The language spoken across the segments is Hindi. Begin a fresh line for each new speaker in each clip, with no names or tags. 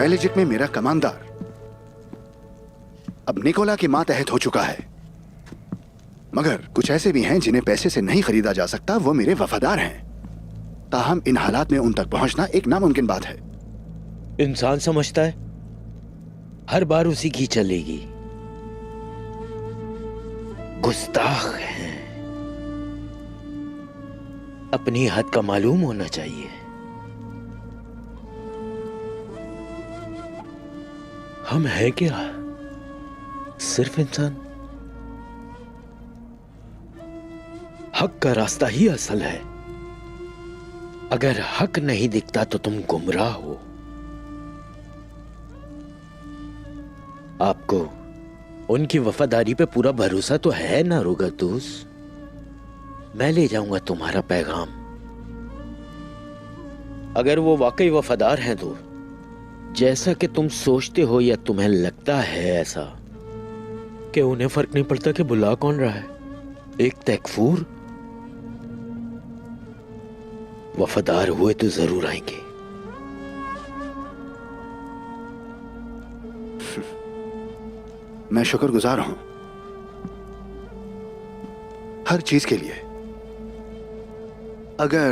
मेलिजिक में मेरा कमांडर अब निकोला के मातहत हो चुका है, मगर कुछ ऐसे भी हैं जिन्हें पैसे से नहीं खरीदा जा सकता। वो मेरे वफादार हैं। ताहम इन हालात में उन तक पहुंचना एक नामुमकिन बात है।
इंसान समझता है हर बार उसी की चलेगी। गुस्ताख है, अपनी हद का मालूम होना चाहिए। हम हैं क्या? सिर्फ इंसान। हक का रास्ता ही असल है। अगर हक नहीं दिखता तो तुम गुमराह हो। आपको उनकी वफादारी पे पूरा भरोसा तो है ना रोगातुस? मैं ले जाऊंगा तुम्हारा पैगाम। अगर वो वाकई वफादार हैं तो जैसा कि तुम सोचते हो या तुम्हें लगता है ऐसा कि उन्हें फर्क नहीं पड़ता कि बुला कौन रहा है, एक तकफूर, वफादार हुए तो जरूर आएंगे।
मैं शुक्रगुजार हूं हर चीज के लिए। अगर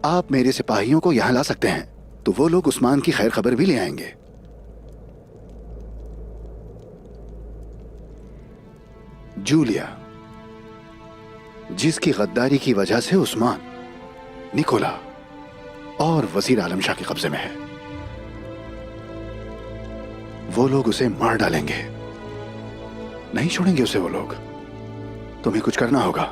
आप मेरे सिपाहियों को यहां ला सकते हैं तो वो लोग उस्मान की खैर खबर भी ले आएंगे। जूलिया, जिसकी गद्दारी की वजह से उस्मान, निकोला और वजीर आलम शाह के कब्जे में है, वो लोग उसे मार डालेंगे। नहीं छोड़ेंगे उसे वो लोग। तुम्हें कुछ करना होगा।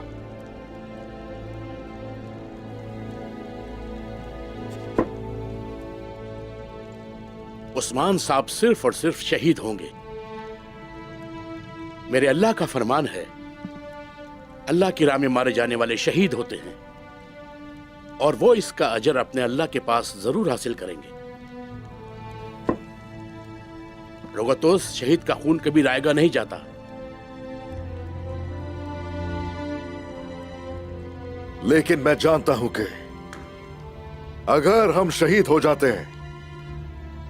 उस्मान साहब सिर्फ और सिर्फ शहीद होंगे। मेरे अल्लाह का फरमान है, अल्लाह की राह में मारे जाने वाले शहीद होते हैं और वो इसका अजर अपने अल्लाह के पास जरूर हासिल करेंगे। रोगातुस, शहीद का खून कभी रायगा नहीं जाता।
लेकिन मैं जानता हूं कि अगर हम शहीद हो जाते हैं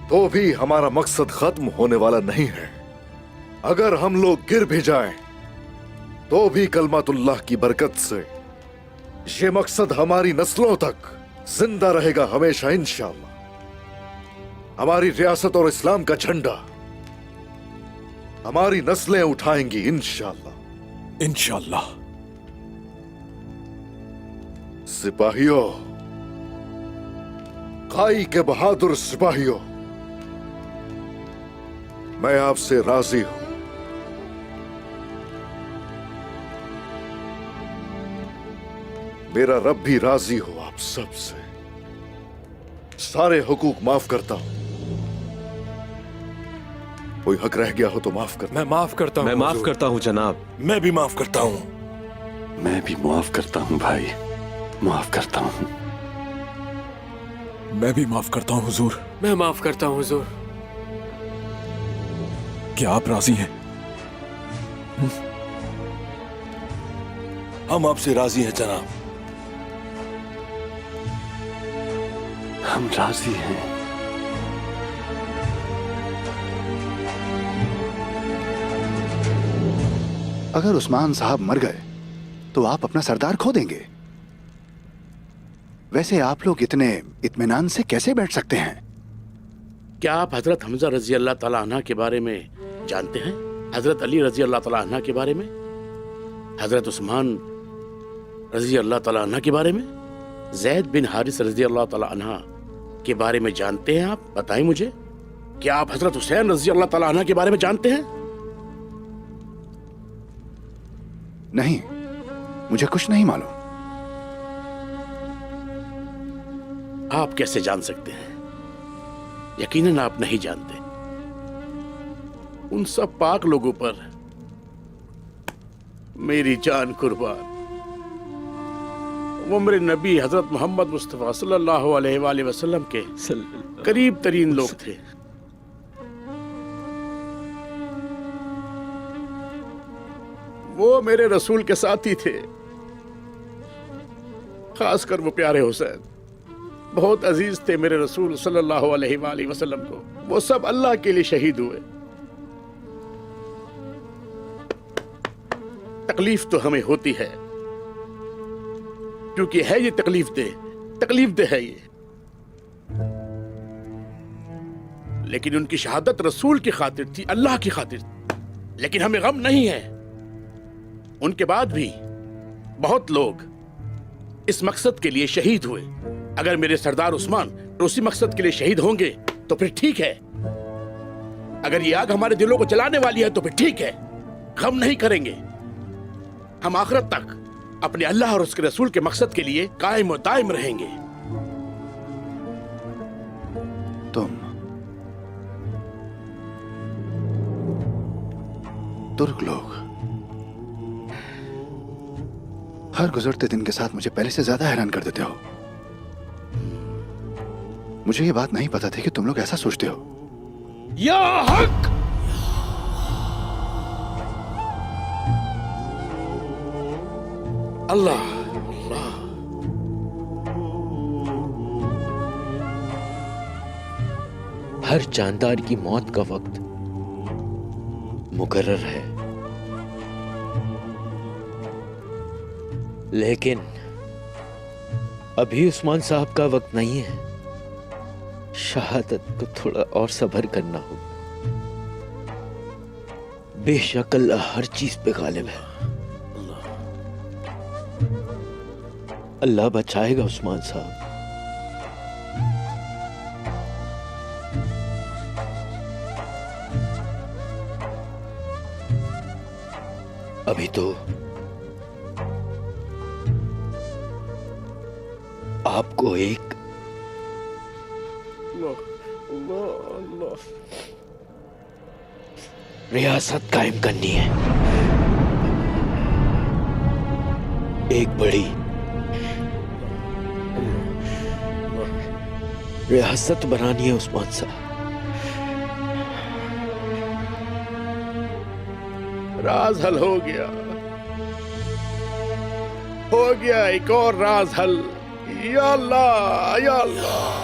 तो भी हमारा मकसद खत्म होने वाला नहीं है। अगर हम लोग गिर भी जाएं तो भी कलमातुल्लाह की बरकत से ये मकसद हमारी नस्लों तक जिंदा रहेगा हमेशा इंशाअल्लाह। हमारी रियासत और इस्लाम का झंडा हमारी नस्लें उठाएंगी इंशाअल्लाह।
इंशाअल्लाह।
सिपाहियों, काई के बहादुर सिपाहियों, मैं आपसे राजी हूं। मेरा रब भी राजी हो आप सबसे। सारे हुकूक माफ करता हूं। कोई हक रह गया हो तो माफ कर।
मैं माफ करता हूं।
मैं माफ करता हूं जनाब।
मैं भी माफ करता हूं।
मैं भी माफ करता हूं भाई, माफ करता हूं।
मैं भी माफ करता हूं हुजूर।
मैं माफ करता हूं हुजूर।
क्या आप राजी हैं? हम आपसे राजी हैं जनाब।
हम राजी हैं।
अगर उस्मान साहब मर गए तो आप अपना सरदार खो देंगे। वैसे आप लोग इतने इत्मीनान से कैसे बैठ सकते हैं?
क्या आप हजरत हमजा रजी अल्लाह तआला अन्हा के बारे में जानते हैं? हजरत अली रजी अल्लाह तआला अन्हा के बारे में? हजरत उस्मान रजी अल्लाह तआला अन्हा के बारे में? जैद बिन हारिस रजी अल्लाह तआला अन्हा के बारे में जानते हैं आप? बताएं मुझे। क्या आप हजरत हुसैन रजी अल्लाह तआला अन्हा के बारे में जानते हैं?
नहीं, मुझे कुछ नहीं मालूम।
आप कैसे जान सकते हैं? यकीनन आप नहीं जानते। उन सब पाक लोगों पर मेरी जान कुर्बान। वो मेरे नबी हजरत मोहम्मद मुस्तफा सल्लल्लाहु अलैहि वसल्लम के करीब तरीन लोग थे। वो मेरे रसूल के साथी थे, खासकर वो प्यारे हुसैन बहुत अजीज थे मेरे रसूल सल्लल्लाहु अलैहि वसल्लम को। वो सब अल्लाह के लिए शहीद हुए। तकलीफ तो हमें होती है, क्योंकि है ये तकलीफ दे है ये। लेकिन उनकी शहादत रसूल की खातिर थी, अल्लाह की खातिर थी। लेकिन हमें गम नहीं है। उनके बाद भी बहुत लोग इस मकसद के लिए शहीद हुए। अगर मेरे सरदार उस्मान उसी मकसद के लिए शहीद होंगे तो फिर ठीक है। अगर ये आग हमारे दिलों को जलाने वाली है तो फिर ठीक है, गम नहीं करेंगे। हम आखिरत तक अपने अल्लाह और उसके रसूल के मकसद के लिए कायम और दायम रहेंगे।
तुम तुर्क लोग हर गुजरते दिन के साथ मुझे पहले से ज्यादा हैरान कर देते हो। मुझे ये बात नहीं पता थी कि तुम लोग ऐसा सोचते हो।
या हक! अल्लाह
हर जानदार की मौत का वक्त मुकर्रर है, लेकिन अभी उस्मान साहब का वक्त नहीं है। शहादत को थोड़ा और सब्र करना होगा। बेशक अल्लाह हर चीज पे गालिब है। अल्लाह बचाएगा उस्मान साहब। अभी तो आपको एक रियासत कायम करनी है, एक बड़ी रियासत बनानी है उस्मान साहब।
राज हल हो गया, एक और राज हल। या अल्लाह, या अल्लाह।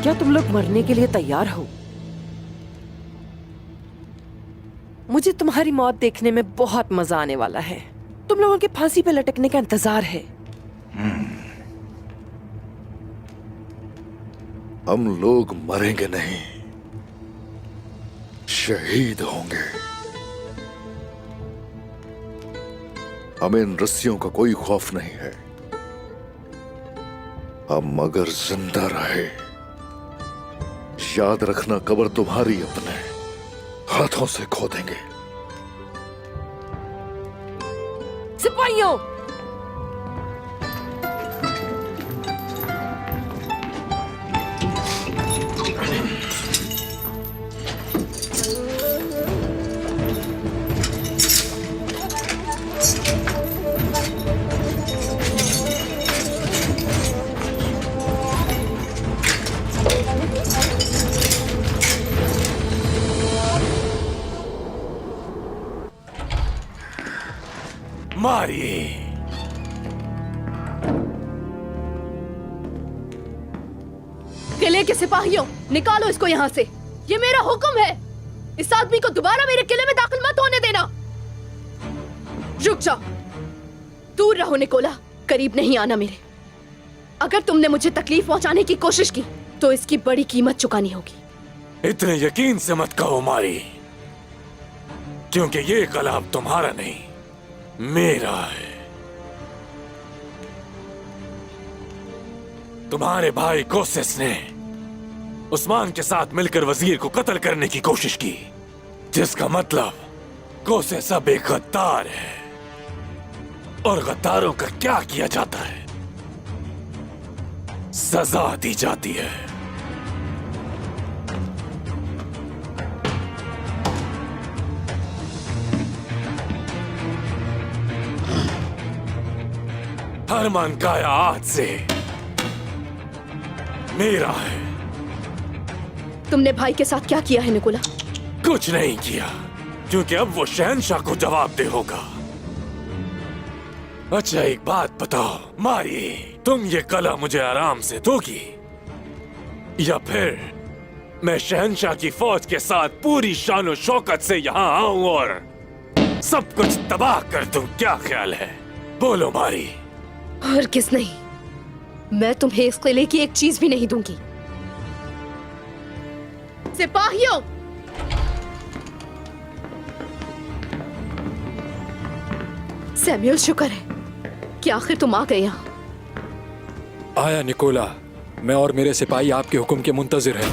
क्या तुम लोग मरने के लिए तैयार हो? मुझे तुम्हारी मौत देखने में बहुत मजा आने वाला है। तुम लोगों के फांसी पे लटकने का इंतजार है।
हम लोग मरेंगे नहीं, शहीद होंगे। हमें इन रस्सियों का कोई खौफ नहीं है। हम अगर जिंदा रहे, याद रखना कब्र तुम्हारी अपने हाथों से खोदेंगे।
सिपाहियों,
मारिए।
किले के सिपाहियों, निकालो इसको यहाँ से। ये मेरा हुक्म है। इस आदमी को दोबारा मेरे किले में दाखिल मत होने देना। रुक जाओ, दूर रहो निकोला, करीब नहीं आना मेरे। अगर तुमने मुझे तकलीफ पहुंचाने की कोशिश की तो इसकी बड़ी कीमत चुकानी होगी।
इतने यकीन से मत कहो मारी, क्योंकि ये कलाम तुम्हारा नहीं, मेरा है। तुम्हारे भाई कोसेस ने उस्मान के साथ मिलकर वजीर को कत्ल करने की कोशिश की, जिसका मतलब कोसेस अब एक गद्दार है। और गद्दारों का क्या किया जाता है? सजा दी जाती है। हरमान काया आज से मेरा है।
तुमने भाई के साथ क्या किया है निकोला?
कुछ नहीं किया, क्योंकि अब वो शहंशाह को जवाब दे होगा। अच्छा एक बात बताओ मारी, तुम ये कला मुझे आराम से दोगी या फिर मैं शहंशाह की फौज के साथ पूरी शान शौकत से यहाँ आऊं और सब कुछ तबाह कर दूं? क्या ख्याल है? बोलो मारी।
और किस नहीं, मैं तुम्हें इस किले की एक चीज भी नहीं दूंगी। सिपाहियों, सैमुअल शुक्र है कि आखिर तुम आ गए यहाँ।
आया निकोला, मैं और मेरे सिपाही आपके हुक्म के मुंतजिर हैं।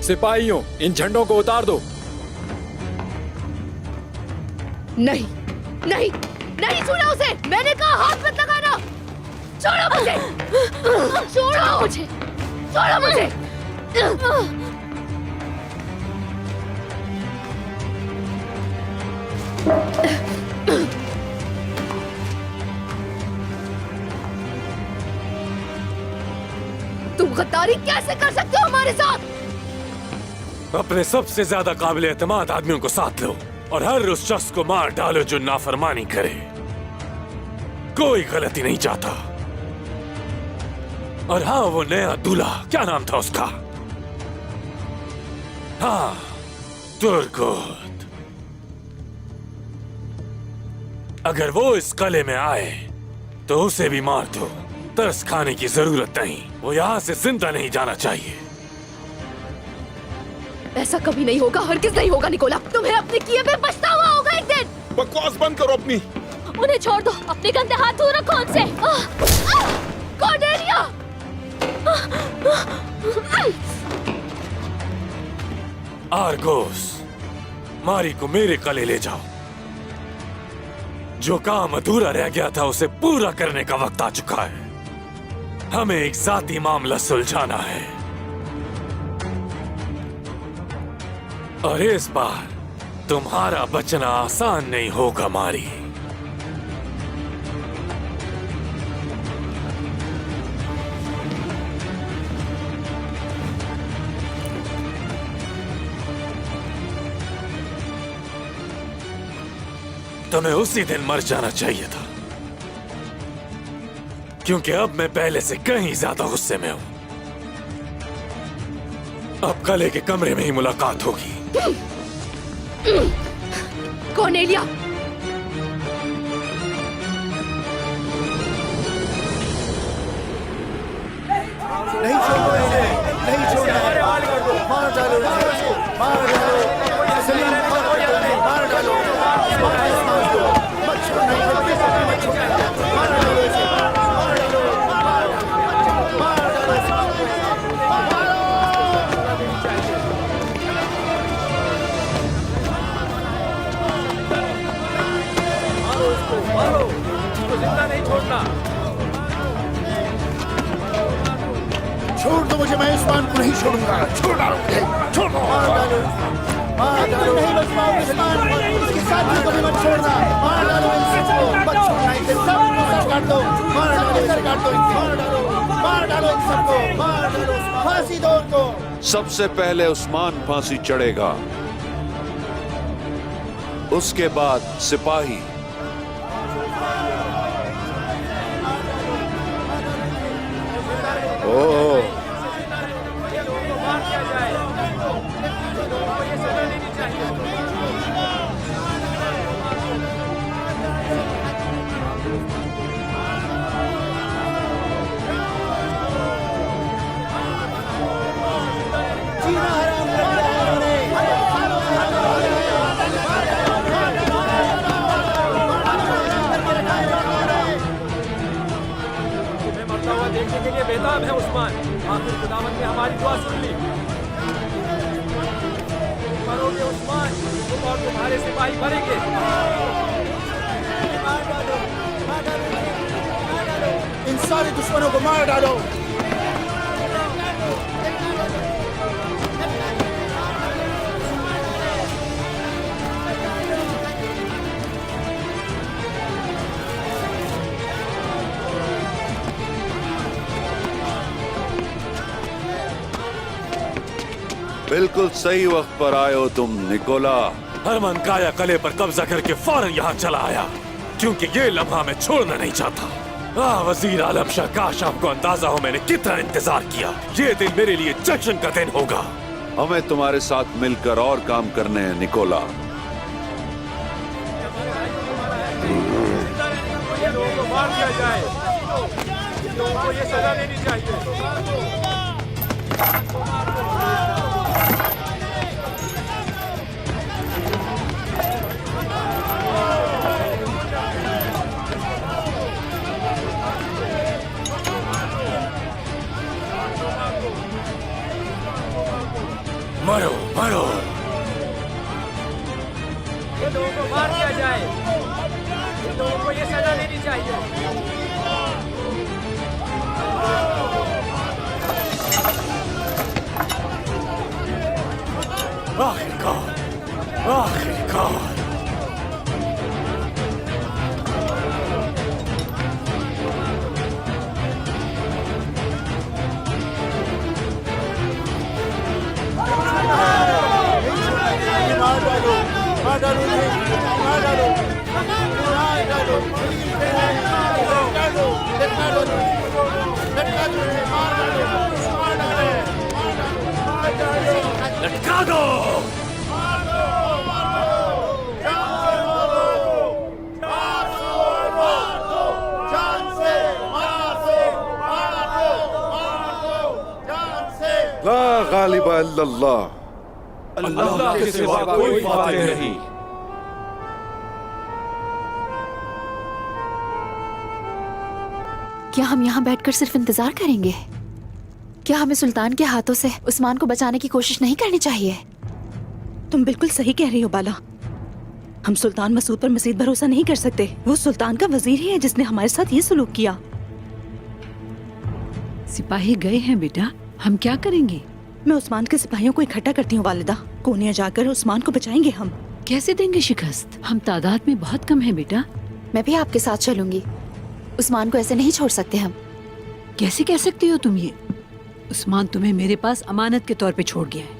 सिपाहियों, इन झंडों को उतार दो।
नहीं नहीं नहीं, सुना उसे, मैंने कहा हाथ मत लगाना। छोड़ो मुझे, छोड़ो मुझे, छोड़ो मुझे। तुम गद्दारी कैसे कर सकते हो हमारे साथ?
अपने सबसे ज्यादा काबिल एतमाद आदमियों को साथ लो और हर उस शख्स को मार डालो जो नाफरमानी करे। कोई गलती नहीं चाहता। और हाँ, वो नया दूल्हा, क्या नाम था उसका? हाँ, तुर्कुत। अगर वो इस कले में आए तो उसे भी मार दो। तरस खाने की जरूरत नहीं, वो यहाँ से जिंदा नहीं जाना चाहिए।
ऐसा कभी नहीं होगा, हरगिज़ नहीं होगा निकोला। तुम्हें अपने किए पे पछतावा होगा एक दिन।
बकवास बंद करो अपनी।
उन्हें छोड़ दो, अपने गंदे हाथ दूर रखो उनसे। कॉर्डेलिया!
आर्गोस, मारी को मेरे कले ले जाओ। जो काम अधूरा रह गया था उसे पूरा करने का वक्त आ चुका है। हमें एक जाती मामला सुलझाना है और इस बार तुम्हारा बचना आसान नहीं होगा मारी। तुम्हें उसी दिन मर जाना चाहिए था, क्योंकि अब मैं पहले से कहीं ज्यादा गुस्से में हूं। अब कले के कमरे में ही मुलाकात होगी।
कॉर्नेलिया!
नहीं छोड़ो इसे, नहीं छोड़ना है। मार डालो इसे, मार डालो। सलीम, मार डालो, मत छोड़ना इसे, मत छोड़ना, मार डालो इसे, मार डालो, मार डालो इसे।
मारो, इसको जिंदा नहीं छोड़ना।
छोड़ दो मुझे, मैं उस्मान को नहीं छोड़ूंगा। छोड़ डालो मुझे, छोड़ दो। मार डालो, मार डालो। नहीं बच पाओगे उस्मान, इसके साथी को भी मत छोड़ना। मार डालो इन सबको, मत छोड़ना इसे, सबको सर काट दो। मार डालो, सर काट दो, मार डालो, मार डालो इन सबको, मार डालो, फांसी दो उनको।
सबसे पहले उस्मान फांसी चढ़ेगा, उसके बाद सिपाही।
ओह,
देखने के लिए बेताब है उस्मान। आखिर खुदावंद ने हमारी दुआ सुन ली। मरोगे उस्मान, तुम और तुम्हारे सिपाही मरेंगे।
इन सारे दुश्मनों को मार डालो।
बिल्कुल सही वक्त पर आए हो तुम निकोला।
हरमन काया कले पर कब्जा करके फौरन यहाँ चला आया, क्योंकि ये लम्हा मैं छोड़ना नहीं चाहता। वजीर आलम शाह, काश आपको अंदाजा हो मैंने कितना इंतजार किया। ये दिन मेरे लिए जश्न का दिन होगा।
हमें तुम्हारे साथ मिलकर और काम करने हैं निकोला।
मरो मरो।
ये लोगों को मार दिया जाए। ये लोगों को ये सजा देनी चाहिए।
आखिरकार, आखिरकार। लटका दो।
ला गालिबा इल्लल्लाह।
अल्लाह के सिवा कोई फातिह नहीं।
क्या हम यहाँ बैठकर सिर्फ इंतजार करेंगे? क्या हमें सुल्तान के हाथों से उस्मान को बचाने की कोशिश नहीं करनी चाहिए?
तुम बिल्कुल सही कह रही हो बाला। हम सुल्तान मसूद पर मजीद भरोसा नहीं कर सकते। वो सुल्तान का वजीर ही है जिसने हमारे साथ ये सलूक किया।
सिपाही गए हैं बेटा, हम क्या करेंगे?
मैं उस्मान के सिपाहियों को इकट्ठा करती हूँ वालिदा। कोनिया जाकर उस्मान को बचाएंगे हम।
कैसे देंगे शिकस्त? हम तादाद में बहुत कम हैं बेटा।
मैं भी आपके साथ चलूंगी। उस्मान को ऐसे नहीं छोड़ सकते हम।
कैसे कह सकती हो तुम ये? उस्मान तुम्हें मेरे पास अमानत के तौर पे छोड़ गया है।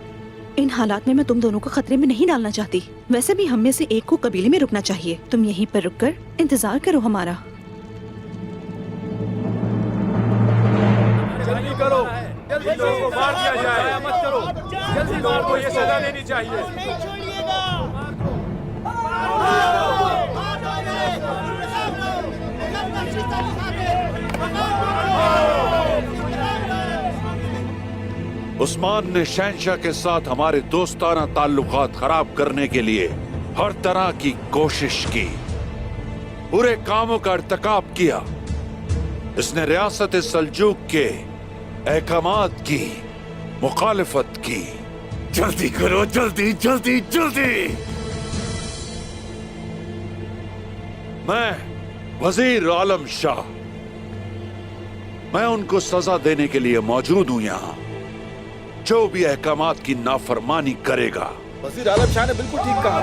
इन हालात में मैं तुम दोनों को खतरे में नहीं डालना चाहती। वैसे भी हम में से एक को कबीले में रुकना चाहिए। तुम यहीं पर रुककर इंतजार करो हमारा।
जल्दी करो, जल्दी लोगों को मार दिया जाए। मत करो, जल्दी लोगों को ये सजा देनी चाहिए।
उस्मान ने शहंशाह के साथ हमारे दोस्ताना ताल्लुकात खराब करने के लिए हर तरह की कोशिश की, बुरे कामों का इर्तिकाब किया। इसने रियासत सल्जूक के अहकामात की मुखालिफत की।
जल्दी करो, जल्दी जल्दी जल्दी।
मैं वजीर आलम शाह, मैं उनको सजा देने के लिए मौजूद हूं यहाँ। जो भी अहकामात की नाफरमानी करेगा।
वजीर आलम शाह ने बिल्कुल ठीक कहा।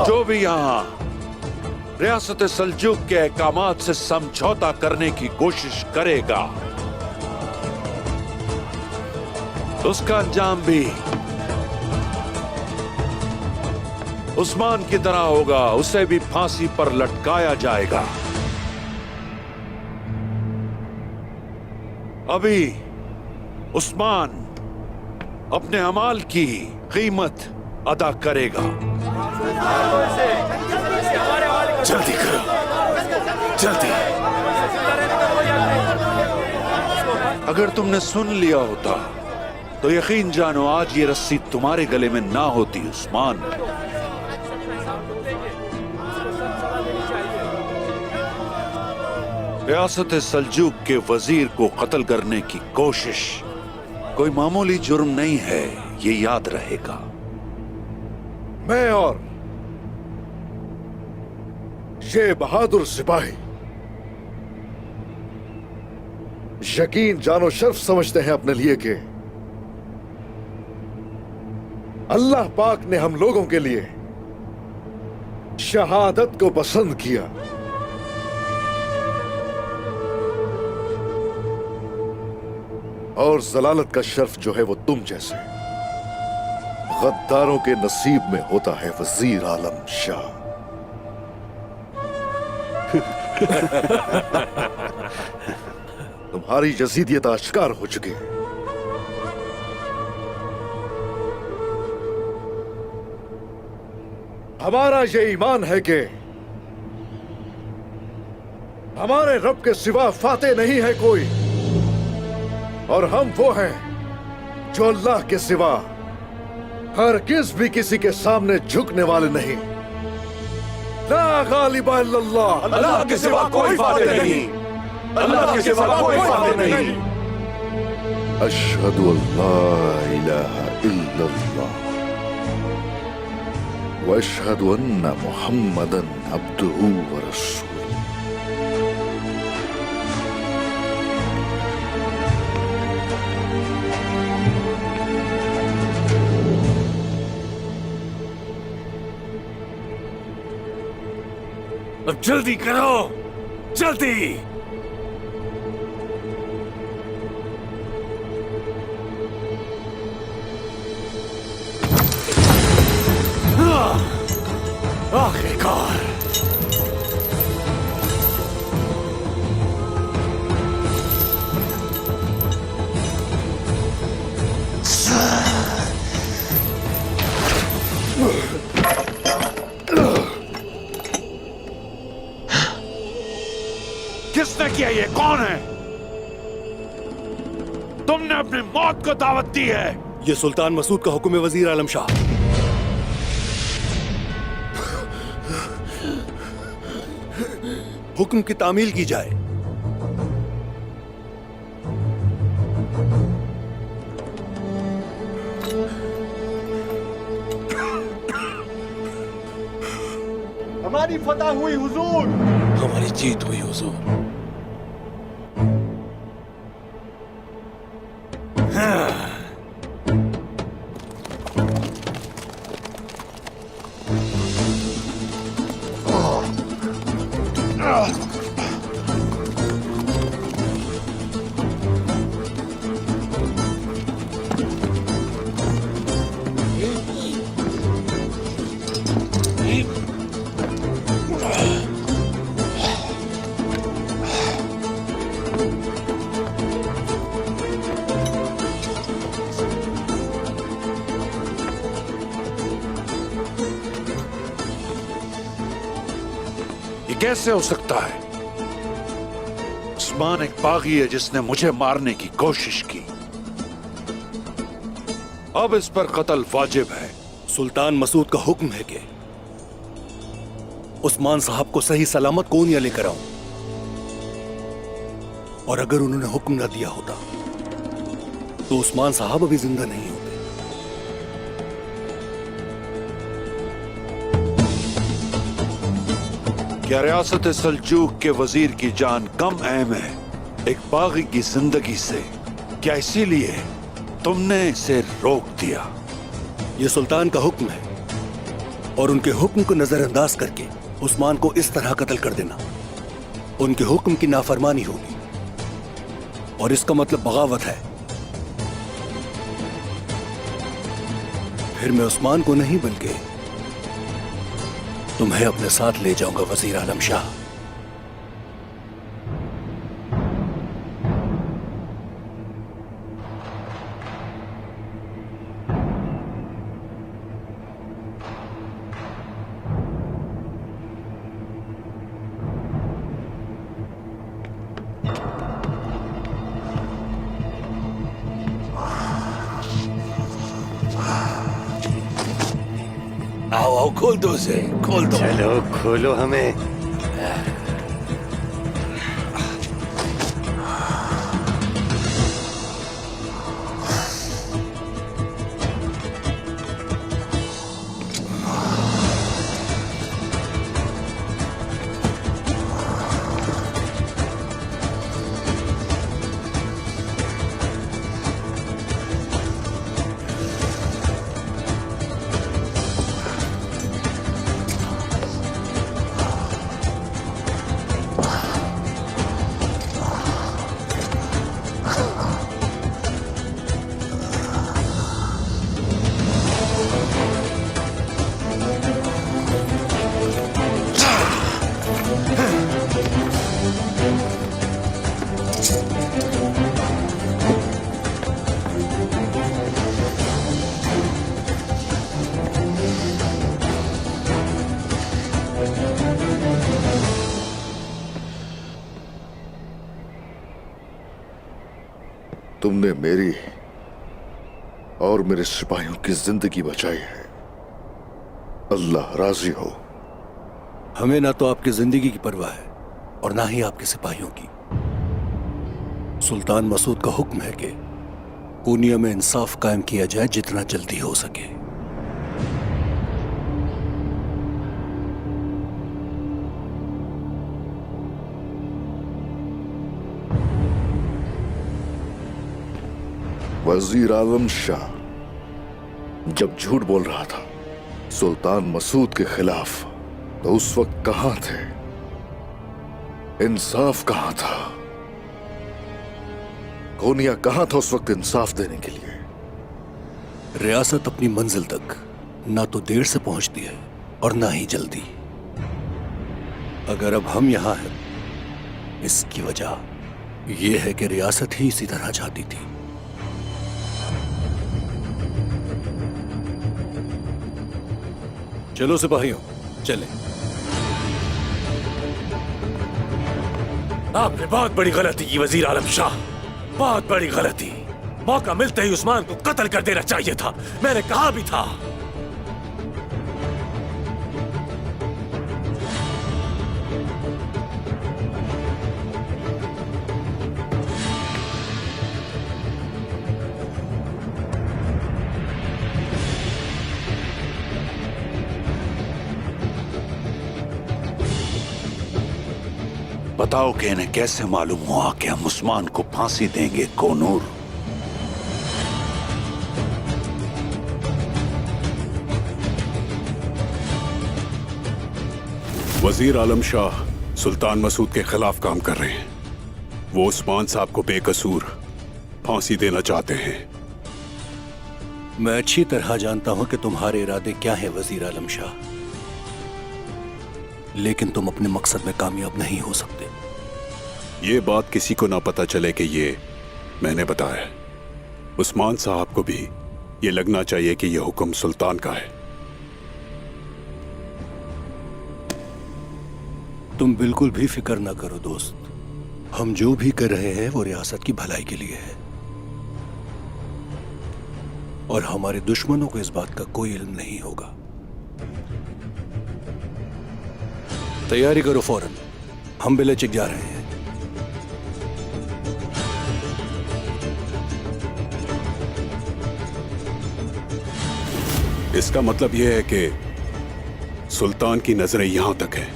जो भी यहाँ रियासत सल्जूक के अहकामात से समझौता करने की कोशिश करेगा, उसका अंजाम भी उस्मान की तरह होगा। उसे भी फांसी पर लटकाया जाएगा। अभी उस्मान अपने अमाल की कीमत अदा करेगा।
जल्दी करो, जल्दी।
अगर तुमने सुन लिया होता तो यकीन जानो आज ये रस्सी तुम्हारे गले में ना होती उस्मान। रियासत सल्जूक के वजीर को कत्ल करने की कोशिश कोई मामूली जुर्म नहीं है, ये याद रहेगा।
मैं और ये बहादुर सिपाही यकीन जानो शर्फ समझते हैं अपने लिए कि अल्लाह पाक ने हम लोगों के लिए शहादत को पसंद किया। और जलालत का शर्फ जो है वो तुम जैसे गद्दारों के नसीब में होता है वजीर आलम शाह। तुम्हारी यजीदियत आश्कार हो चुकी है। हमारा ये ईमान है कि हमारे रब के सिवा फातेह नहीं है कोई, और हम वो हैं जो अल्लाह के सिवा हरगिज़ भी किसी के सामने झुकने वाले नहीं। ला गालिबा इल्लल्लाह,
अल्लाह के सिवा कोई फातेह नहीं, अल्लाह के सिवा कोई फातेह नहीं।
अशहदु अल्ला इलाहा इल्लल्लाह व अशहदु अन्ना मुहम्मदन अब्दुहु व रसूलुहु।
अब जल्दी करो, जल्दी। आखिरकार
किसने किया? ये कौन है? तुमने अपनी मौत को दावत दी है।
ये सुल्तान मसूद का हुक्म है वजीर आलम शाह। हुक्म की तामील की जाए।
हमारी फतह हुई हुजूर।
हमारी जीत हुई हुजूर।
कैसे हो सकता है? उस्मान एक बागी है जिसने मुझे मारने की कोशिश की। अब इस पर कत्ल वाजिब है।
सुल्तान मसूद का हुक्म है कि उस्मान साहब को सही सलामत कोनिया लेकर आऊं, और अगर उन्होंने हुक्म न दिया होता तो उस्मान साहब अभी जिंदा नहीं होते।
क्या रियासत सल्जूक के वजीर की जान कम अहम है एक बागी की जिंदगी से? क्या इसीलिए तुमने इसे रोक दिया?
यह सुल्तान का हुक्म है, और उनके हुक्म को नजरअंदाज करके उस्मान को इस तरह कत्ल कर देना उनके हुक्म की नाफरमानी होगी, और इसका मतलब बगावत है। फिर मैं उस्मान को नहीं बल्कि तुम्हें अपने साथ ले जाऊंगा वजीर आलम शाह।
आओ आओ, खोल दो उसे, खोल दो।
चलो खोलो हमें।
तुमने मेरी और मेरे सिपाहियों की जिंदगी बचाई है। अल्लाह राजी हो।
हमें ना तो आपकी जिंदगी की परवाह है और ना ही आपके सिपाहियों की। सुल्तान मसूद का हुक्म है कि पूनिया में इंसाफ कायम किया जाए जितना जल्दी हो सके।
वजीर आलम शाह जब झूठ बोल रहा था सुल्तान मसूद के खिलाफ, तो उस वक्त कहां थे? इंसाफ कहां था? कोनिया कहां था उस वक्त इंसाफ देने के लिए?
रियासत अपनी मंजिल तक ना तो देर से पहुंचती है और ना ही जल्दी। अगर अब हम यहां हैं, इसकी वजह यह है कि रियासत ही इसी तरह चाहती थी। चलो सिपाहियों, चले।
आपने बहुत बड़ी गलती की वजीर आलम शाह, बहुत बड़ी गलती। मौका मिलते ही उस्मान को कत्ल कर देना चाहिए था। मैंने कहा भी था।
बताओ कि इन्हें कैसे मालूम हुआ कि हम उस्मान को फांसी देंगे, कोनूर?
वजीर आलम शाह सुल्तान मसूद के खिलाफ काम कर रहे हैं। वो उस्मान साहब को बेकसूर फांसी देना चाहते हैं।
मैं अच्छी तरह जानता हूं कि तुम्हारे इरादे क्या हैं वजीर आलम शाह, लेकिन तुम अपने मकसद में कामयाब नहीं हो सकते।
ये बात किसी को ना पता चले कि ये मैंने बताया। उस्मान साहब को भी ये लगना चाहिए कि ये हुक्म सुल्तान का है।
तुम बिल्कुल भी फिक्र ना करो दोस्त, हम जो भी कर रहे हैं वो रियासत की भलाई के लिए है और हमारे दुश्मनों को इस बात का कोई इल्म नहीं होगा। तैयारी करो फौरन, हम बेलचिक जा रहे हैं।
इसका मतलब यह है कि सुल्तान की नजरें यहां तक है।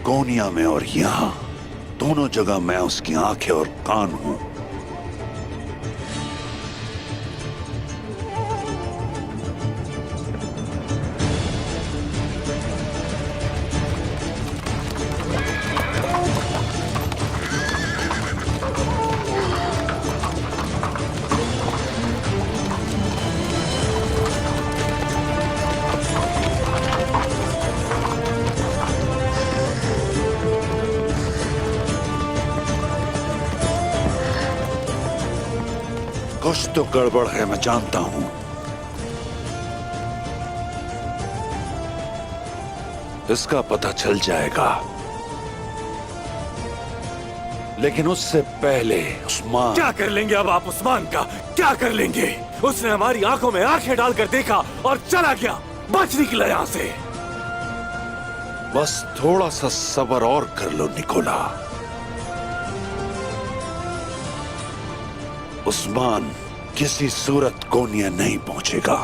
कोनिया में और यहां दोनों जगह मैं उसकी आंखें और कान हूं। कुछ तो गड़बड़ है, मैं जानता हूं। इसका पता चल जाएगा, लेकिन उससे पहले उस्मान।
क्या कर लेंगे अब आप उस्मान का? क्या कर लेंगे? उसने हमारी आंखों में आंखें डालकर देखा और चला गया, बच निकला यहां से।
बस थोड़ा सा सब्र और कर लो निकोला। उस्मान किसी सूरत कोनिया नहीं पहुंचेगा।